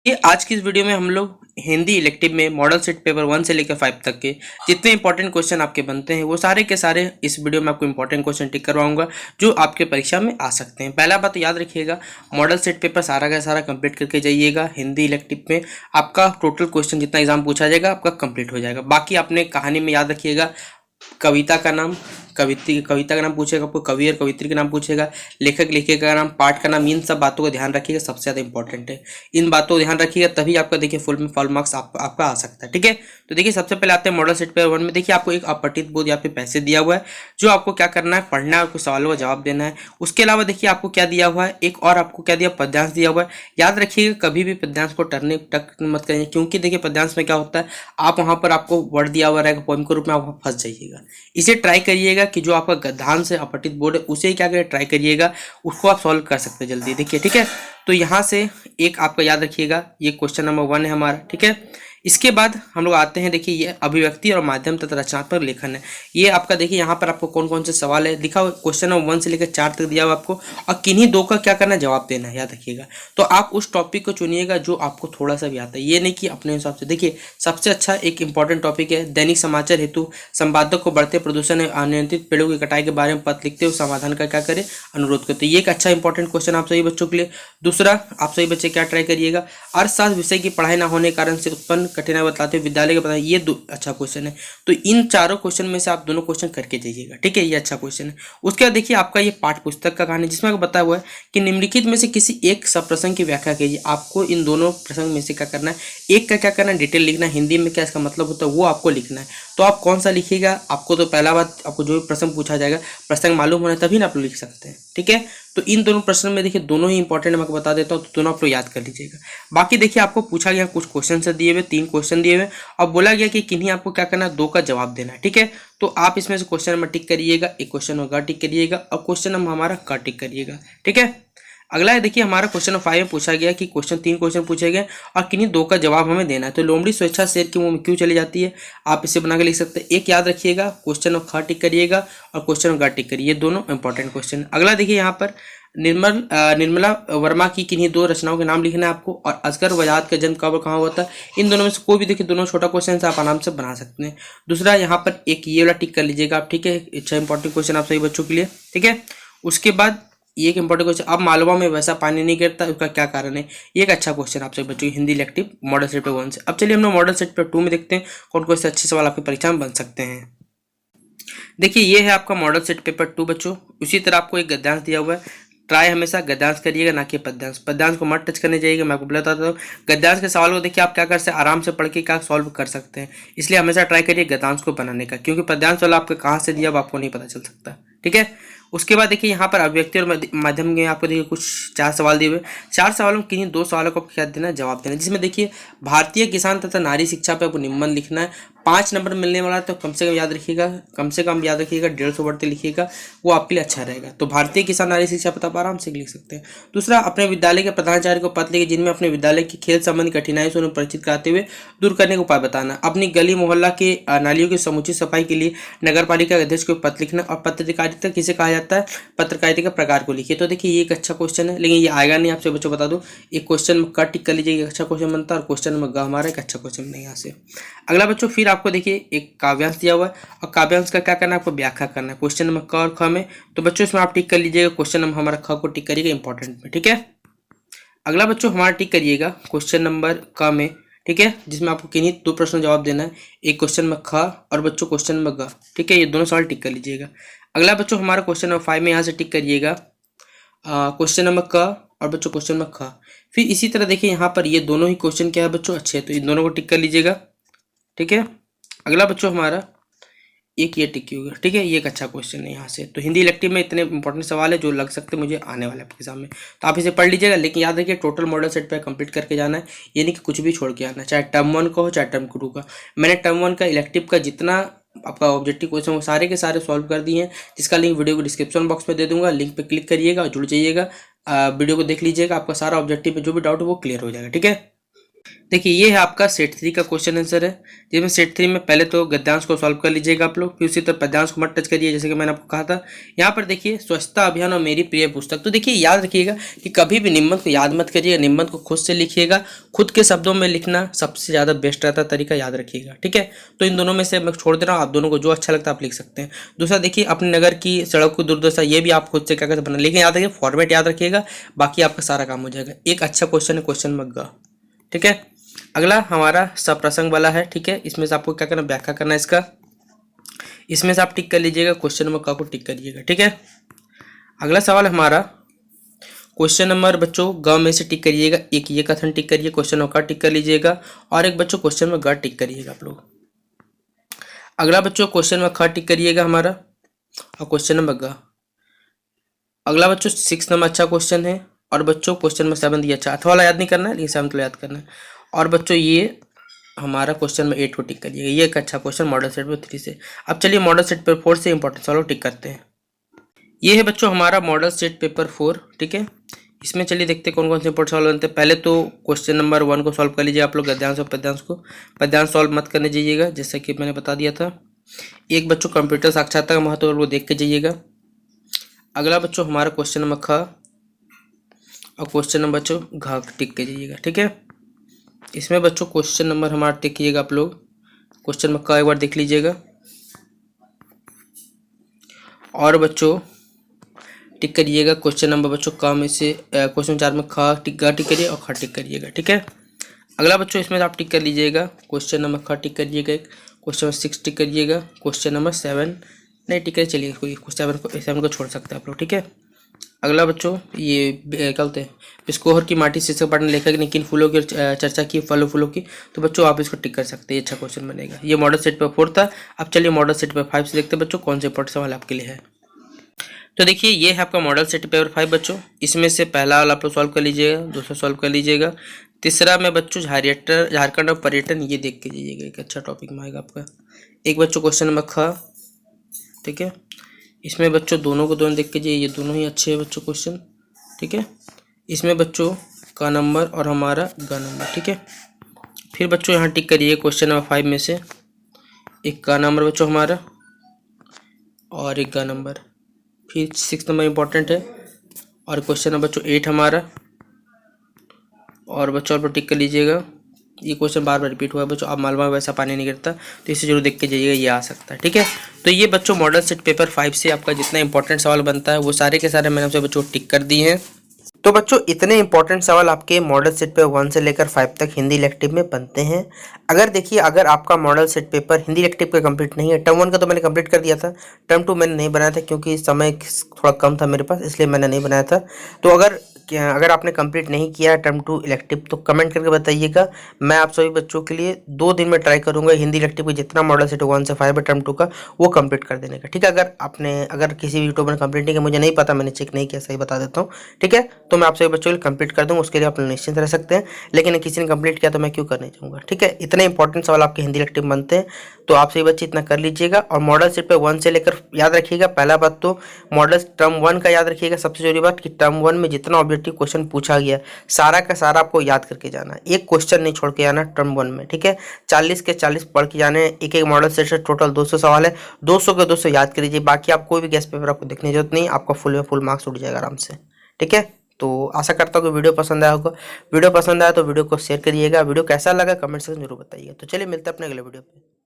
ये आज की इस वीडियो में हम लोग हिंदी इलेक्टिव में मॉडल सेट पेपर 1 से लेकर 5 तक के जितने इंपॉर्टेंट क्वेश्चन आपके बनते हैं वो सारे के सारे इस वीडियो में आपको इंपॉर्टेंट क्वेश्चन टिक करवाऊंगा जो आपके परीक्षा में आ सकते हैं। पहला बात तो याद रखिएगा, मॉडल सेट पेपर सारा का सारा कंप्लीट करके जाइएगा। हिंदी इलेक्टिव में आपका टोटल क्वेश्चन जितना एग्जाम पूछा जाएगा आपका कंप्लीट हो जाएगा। बाकी आपने कहानी में याद रखिएगा, कविता का नाम, कविता का नाम पूछेगा आपको, कवि और कवित्री का नाम पूछेगा, लेखक लेखिका का नाम, पाठ का नाम। इन सब बातों का ध्यान रखिएगा, सबसे ज़्यादा इंपॉर्टेंट है। इन बातों का ध्यान रखिएगा तभी आपका देखिए फुल मार्क्स आपका आ सकता है। ठीक है, तो देखिए सबसे पहले आते हैं मॉडल सेट पेपर 1 में। देखिए आपको एक अपठित बोध यहाँ पे पैसे दिया हुआ है जो आपको क्या करना है, पढ़ना है और कुछ सवालों का जवाब देना है। उसके अलावा देखिए आपको क्या दिया हुआ है, एक और आपको क्या दिया, पद्यांश दिया हुआ है। याद रखिएगा कभी भी पद्यांश को टक मत करिए, क्योंकि देखिए पद्यांश में क्या होता है, आप वहाँ पर आपको वर्ड दिया हुआ रहेगा पोएम के रूप में, आप फंस जाइएगा। इसे ट्राई करिएगा कि जो आपका गद्यांश से अपठित बोर्ड है उसे क्या करें, ट्राई करिएगा, उसको आप सॉल्व कर सकते हैं जल्दी। देखिए ठीक है, तो यहाँ से एक आपका याद रखिएगा, ये क्वेश्चन नंबर 1 है हमारा। ठीक है, इसके बाद हम लोग आते हैं, देखिए ये अभिव्यक्ति और माध्यम तथा रचनात्मक लेखन है। ये आपका देखिए यहाँ पर आपको कौन कौन से सवाल है लिखा हुआ, क्वेश्चन नंबर 1 से लेकर 4 तक दिया हुआ आपको, और किन्हीं दो का क्या करना है, जवाब देना है। याद रखिएगा, तो आप उस टॉपिक को चुनिएगा जो आपको थोड़ा सा भी आता है, ये नहीं कि अपने हिसाब से। देखिए सबसे अच्छा एक इंपॉर्टेंट टॉपिक है, दैनिक समाचार हेतु संपादक को बढ़ते प्रदूषण एवं अनियंत्रित पेड़ों की कटाई के बारे में पत्र लिखते हुए समाधान का क्या करे, अनुरोध करते। ये एक अच्छा इंपॉर्टेंट क्वेश्चन आप सभी बच्चों के लिए। दूसरा, आप सभी बच्चे क्या ट्राई करिएगा, अर्थशास्त्र विषय की पढ़ाई न होने के कारण से उत्पन्न कठिनाई बताते हुए विद्यालय के पता, ये अच्छा क्वेश्चन है। तो इन चारों क्वेश्चन में से आप दोनों क्वेश्चन करके जाइएगा। ठीक है, ये अच्छा क्वेश्चन है। उसके बाद देखिए आपका ये पाठ्य पुस्तक का कहानी, जिसमें आपको बताया हुआ है कि निम्नलिखित में से किसी एक सब प्रसंग की व्याख्या कीजिए। आपको इन दोनों प्रसंग में से क्या करना है, एक का क्या करना है, डिटेल लिखना है, हिंदी में क्या इसका मतलब होता है वो आपको लिखना है। तो आप कौन सा लिखिएगा, आपको तो पहला बात, आपको जो भी प्रसंग पूछा जाएगा प्रसंग मालूम होना तभी ना आप लोग लिख सकते हैं। ठीक है, तो इन दोनों प्रश्न में देखिए दोनों ही इंपॉर्टेंट, मैं आपको बता देता हूँ, तो दोनों आप लोग याद कर लीजिएगा। बाकी देखिए आपको पूछा गया कुछ क्वेश्चन से दिए हुए, 3 क्वेश्चन दिए हुए, और बोला गया कि किन्हीं आपको क्या करना है, 2 का जवाब देना है। ठीक है, तो आप इसमें से क्वेश्चन नंबर टिक करिएगा, एक क्वेश्चन नंबर ग टिक करिएगा और क्वेश्चन नंबर हमारा क टिक करिएगा। ठीक है, अगला है देखिए हमारा क्वेश्चन नंबर 5 में पूछा गया कि 3 क्वेश्चन पूछे गए और किन्हीं 2 का जवाब हमें देना है। तो लोमड़ी स्वेच्छा शेर के मुंह में क्यों चली जाती है, आप इसे बना के लिख सकते हैं। एक याद रखिएगा, क्वेश्चन नंबर ख टिक करिएगा और क्वेश्चन नंबर ग टिक करिए, ये दोनों इंपॉर्टेंट क्वेश्चन। अगला देखिए यहाँ पर निर्मला वर्मा की किन्हीं 2 रचनाओं के नाम लिखना है आपको, और असगर वजाहत का जन्म कब और कहाँ हुआ था। इन दोनों में से कोई भी देखिए, दोनों छोटा क्वेश्चन से आप आराम से बना सकते हैं। दूसरा यहाँ पर एक ये वाला टिक कर लीजिएगा आप। ठीक है, अच्छा इंपॉर्टेंट क्वेश्चन आप सभी बच्चों के लिए। ठीक है, उसके बाद ये एक इंपॉर्टेंट क्वेश्चन, अब मालवा में वैसा पानी नहीं गिरता, उसका क्या कारण है। ये एक अच्छा क्वेश्चन आप सभी बच्चों की Hindi elective model set paper 1 से। अब चलिए हम लोग मॉडल सेट पेपर 2 में देखते हैं कौन कौन से अच्छे सवाल आपकी परीक्षा में बन सकते हैं। देखिए ये है आपका मॉडल सेट पेपर 2 बच्चों। उसी तरह आपको एक गद्यांश दिया हुआ है, ट्राई हमेशा गद्यांश करिएगा ना कि पद्यांश। पद्यांश को मत टच करने जाइएगा, मैं आपको बताता हूँ। गद्यांश के सवाल को देखिए आप क्या कर सकते हैं, आराम से पढ़ के क्या सॉल्व कर सकते हैं, इसलिए हमेशा ट्राई करिए गद्यांश को बनाने का, क्योंकि पद्यांश वाला आपको कहाँ से दिया वो आपको नहीं पता चल सकता। ठीक है, उसके बाद देखिए यहाँ पर अभिव्यक्ति और माध्यम में आपको देखिए कुछ 4 सवाल दिए हुए। 4 सवालों में किन्हीं 2 सवालों को क्या देना है, जवाब देना है। जिसमें देखिए भारतीय किसान तथा नारी शिक्षा पर आपको निम्न लिखना है। 5 नंबर मिलने वाला है, तो कम से कम याद रखिएगा, 150 वर्ड तक लिखिएगा, वो आपके लिए अच्छा रहेगा। तो भारतीय किसान नारी शिक्षा पर आप आराम से लिख सकते हैं। दूसरा, अपने विद्यालय के प्रधानाचार्य को पत्र लिखे जिनमें अपने विद्यालय की खेल संबंधी कठिनाइयों से उन्हें परिचित कराते हुए दूर करने का उपाय बताना। अपनी गली मोहल्ला के नालियों की समुचित सफाई के लिए नगर पालिका के अध्यक्ष को पत्र लिखना। और पत्रकारिता किसे कहा जाता है, पत्रकारिता के प्रकार को लिखिए। तो देखिए ये एक अच्छा क्वेश्चन है, लेकिन ये आएगा नहीं, आपसे बच्चों बता दूं। एक क्वेश्चन में क टिक कर लीजिए, अच्छा क्वेश्चन बनता है, और क्वेश्चन में ग हमारा एक अच्छा क्वेश्चन नहीं यहाँ से। अगला बच्चों फिर आपको देखिए एक काव्यांश दिया हुआ है, और काव्यांश का क्या करना है, आपको व्याख्या करना है क्वेश्चन नंबर क और ख में। तो बच्चों इसमें आप टिक कर लीजिएगा, क्वेश्चन नंबर हमारा ख को टिक करिएगा इंपॉर्टेंट में। ठीक है, अगला बच्चों हमारा टिक करिएगा क्वेश्चन नंबर क में। ठीक है, जिसमें आपको किन्हीं 2 प्रश्न जवाब देना है, एक क्वेश्चन में ख और बच्चों क्वेश्चन में ग। ठीक है, ये दोनों सवाल टिक कर लीजिएगा। अगला बच्चों हमारा क्वेश्चन नंबर 5 में यहाँ से टिक करिएगा क्वेश्चन नंबर क और बच्चों क्वेश्चन नंबर ख। फिर इसी तरह देखिए यहाँ पर ये दोनों ही क्वेश्चन क्या है बच्चों, अच्छे हैं, तो इन दोनों को टिक कर लीजिएगा। ठीक है, अगला बच्चों हमारा एक ये टिक होगा। ठीक है, ये एक अच्छा क्वेश्चन है यहाँ से। तो हिंदी इलेक्टिव में इतने इंपॉर्टेंट सवाल है जो लग सकते हैं मुझे आने वाले आपके एग्जाम में, तो आप इसे पढ़ लीजिएगा। लेकिन याद रखिए टोटल मॉडल सेट पे कंप्लीट करके जाना है, ये नहीं कि कुछ भी छोड़ के आना, चाहे टर्म 1 का हो चाहे टर्म 2 का। मैंने टर्म 1 का इलेक्टिव का जितना आपका ऑब्जेक्टिव क्वेश्चन वो सारे के सारे सॉल्व कर दिए हैं, जिसका लिंक वीडियो को डिस्क्रिप्शन बॉक्स में दे दूंगा। लिंक पे क्लिक करिएगा और जुड़ जाइएगा, वीडियो को देख लीजिएगा, आपका सारा ऑब्जेक्टिव में जो भी डाउट है वो क्लियर हो जाएगा। ठीक है, देखिए ये है आपका सेट 3 का क्वेश्चन आंसर है, जिसमें सेट 3 में पहले तो गद्यांश को सॉल्व कर लीजिएगा आप लोग, फिर उसी तरह पद्यांश को मत टच करिए, जैसे कि मैंने आपको कहा था। यहाँ पर देखिए स्वच्छता अभियान और मेरी प्रिय पुस्तक, तो देखिए याद रखिएगा कि कभी भी निबंध को याद मत करिएगा, निबंध को खुद से लिखिएगा, खुद के शब्दों में लिखना सबसे ज़्यादा बेस्ट रहता तरीका, याद रखिएगा, ठीक है। तो इन दोनों में से मैं छोड़ दे रहा हूँ, आप दोनों को जो अच्छा लगता है आप लिख सकते हैं। दूसरा देखिए अपने नगर की सड़क की दुर्दशा, ये भी आप खुद से क्या कर बना, लेकिन याद रखिए फॉर्मेट याद रखिएगा, बाकी आपका सारा काम हो जाएगा। एक अच्छा क्वेश्चन है क्वेश्चन नंबर ग, ठीक है। अगला हमारा सप्रसंग वाला है, ठीक है। इसमें से आपको क्या करना, व्याख्या करना है इसका, इसमें से आप टिक कर लीजिएगा, क्वेश्चन नंबर क को टिक करिएगा, ठीक है। अगला सवाल हमारा क्वेश्चन नंबर बच्चों ग में से टिक करिएगा, एक ये कथन टिक करिए, क्वेश्चन नंबर का टिक कर लीजिएगा, और एक बच्चों क्वेश्चन नंबर ग टिक करिएगा आप लोग। अगला बच्चों क्वेश्चन नंबर ख टिक करिएगा हमारा, और क्वेश्चन नंबर ग। अगला बच्चों 6 नंबर अच्छा क्वेश्चन है, और बच्चों क्वेश्चन नंबर 7 ये अच्छा, अथवा वाला याद नहीं करना है लेकिन 7 याद करना है। और बच्चों ये हमारा क्वेश्चन नंबर 8 को टिक करिएगा, ये एक अच्छा क्वेश्चन मॉडल सेट पेपर 3 से। अब चलिए मॉडल सेट पेपर 4 से इंपॉर्टेंट सवालों टिक करते हैं। ये है बच्चों हमारा मॉडल सेट पेपर 4, ठीक है। इसमें चलिए देखते हैं कौन कौन से इंपॉर्टेंट सवाल बनते हैं। पहले तो क्वेश्चन नंबर 1 को सॉल्व कर लीजिए आप लोग, गद्यांश और पद्यांश को। पद्यांश सॉल्व मत करने जाइएगा, जैसा कि मैंने बता दिया था। एक बच्चों कंप्यूटर साक्षरता का महत्व वो देख के जाइएगा। अगला बच्चों हमारा क्वेश्चन नंबर ख, और क्वेश्चन नंबर बच्चों घ टिक के जाइएगा, ठीक है। इसमें बच्चों क्वेश्चन नंबर हमारा टिक कीजिएगा आप लोग, क्वेश्चन नंबर क एक बार देख लीजिएगा, और बच्चों टिक करिएगा क्वेश्चन नंबर बच्चों क में से क्वेश्चन 4 में ख टिक करिए और ख टिक करिएगा, ठीक है। अगला बच्चों इसमें आप टिक कर लीजिएगा, क्वेश्चन नंबर ख टिक करिएगा, क्वेश्चन नंबर 6 टिक करिएगा, क्वेश्चन नंबर 7 नहीं टिक करिए, चलिए कोई 7 को छोड़ सकते हैं आप लोग, ठीक है। अगला बच्चों ये क्या बोलते हैं, पिस्कोहर की माटी शीर्षक पाठ में लेखक ने किन फूलों की चर्चा की, फलों की, तो बच्चों आप इसको टिक कर सकते हैं, अच्छा क्वेश्चन बनेगा। ये मॉडल सेट पेपर 4 था। अब चलिए मॉडल सेट पेपर 5 से देखते हैं बच्चों कौन से इंपॉर्टेंट सवाल आपके लिए है। तो देखिए ये है आपका मॉडल सेट पेपर 5 बच्चों। इसमें से पहला वाला आप लोग सॉल्व कर लीजिएगा, दूसरा सॉल्व कर लीजिएगा, तीसरा में बच्चों झारखंड और पर्यटन ये देख के जाइएगा, एक अच्छा टॉपिक में आएगा आपका। एक बच्चों क्वेश्चन नंबर ख, ठीक है। इसमें बच्चों दोनों को दोनों देख के जाइए, ये दोनों ही अच्छे हैं बच्चों क्वेश्चन, ठीक है। इसमें बच्चों का नंबर और हमारा ग नंबर, ठीक है। फिर बच्चों यहाँ टिक करिए क्वेश्चन नंबर 5 में से एक का नंबर बच्चों हमारा और एक ग नंबर। फिर 6 नंबर इंपॉर्टेंट है, और क्वेश्चन नंबर बच्चों 8 हमारा, और बच्चों और टिक कर लीजिएगा। ये क्वेश्चन बार बार रिपीट हुआ है बच्चों, अब मालवा में वैसा पानी नहीं गिरता, तो इसे जरूर देख के जाइएगा, ये आ सकता है, ठीक है। तो ये बच्चों मॉडल सेट पेपर 5 से आपका जितना इंपॉर्टेंट सवाल बनता है वो सारे के सारे मैंने आपसे बच्चों टिक कर दिए हैं। तो बच्चों इतने इंपॉर्टेंट सवाल आपके मॉडल सेट पेपर 1 से लेकर 5 तक हिंदी इलेक्टिव में बनते हैं। अगर देखिए अगर आपका model set paper Hindi elective का कंप्लीट नहीं है, टर्म 1 का तो मैंने कंप्लीट कर दिया था, टर्म 2 मैंने नहीं बनाया था क्योंकि समय थोड़ा कम था मेरे पास, इसलिए मैंने नहीं बनाया था। तो अगर आपने कंप्लीट नहीं किया है टर्म 2 इलेक्टिव तो कमेंट करके बताइएगा। मैं आप सभी बच्चों के लिए 2 दिन में ट्राई करूंगा हिंदी इलेक्टिव का जितना मॉडल सेट 1 से 5 है टर्म 2 का वो कंप्लीट कर देने का, ठीक है। अगर किसी भी यूट्यूबर ने कंप्लीट नहीं किया, मुझे नहीं पता, मैंने चेक नहीं किया, सही बता देता हूँ, ठीक है। तो मैं आप सभी बच्चों के लिए कंप्लीट कर दूंगा, उसके लिए आप निश्चिंत रह सकते हैं। लेकिन किसी ने कंप्लीट किया तो मैं क्यों करने चाहूँगा, ठीक है। इतने इंपॉर्टेंट सवाल आपके हिंदी इलेक्टिव बनते हैं, तो आप सभी बच्चे इतना कर लीजिएगा। और मॉडल सेट पे 1 से लेकर याद रखिएगा, पहला बात तो मॉडल टर्म 1 का याद रखिएगा, सबसे जरूरी बात कि टर्म 1 में जितना ऑब्जेक्टिव क्वेश्चन पूछा गया सारा का सारा आपको याद करके जाना, एक क्वेश्चन नहीं छोड़ के आना टर्म 1 में, ठीक है। 40 के 40 पढ़ के जाने, एक एक मॉडल सेट से टोटल 200 सवाल है, 200 के 200 याद कर लीजिए। बाकी आप कोई भी गेस्ट पेपर आपको देखने की जरूरत नहीं, आपका फुल में फुल मार्क्स उठ जाएगा आराम से, ठीक है। तो आशा करता हूँ कि वीडियो पसंद आया होगा। वीडियो पसंद आया तो वीडियो को शेयर करिएगा, वीडियो कैसा लगा कमेंट सेक्शन जरूर बताइएगा। तो चलिए मिलते हैं अपने अगले वीडियो पे।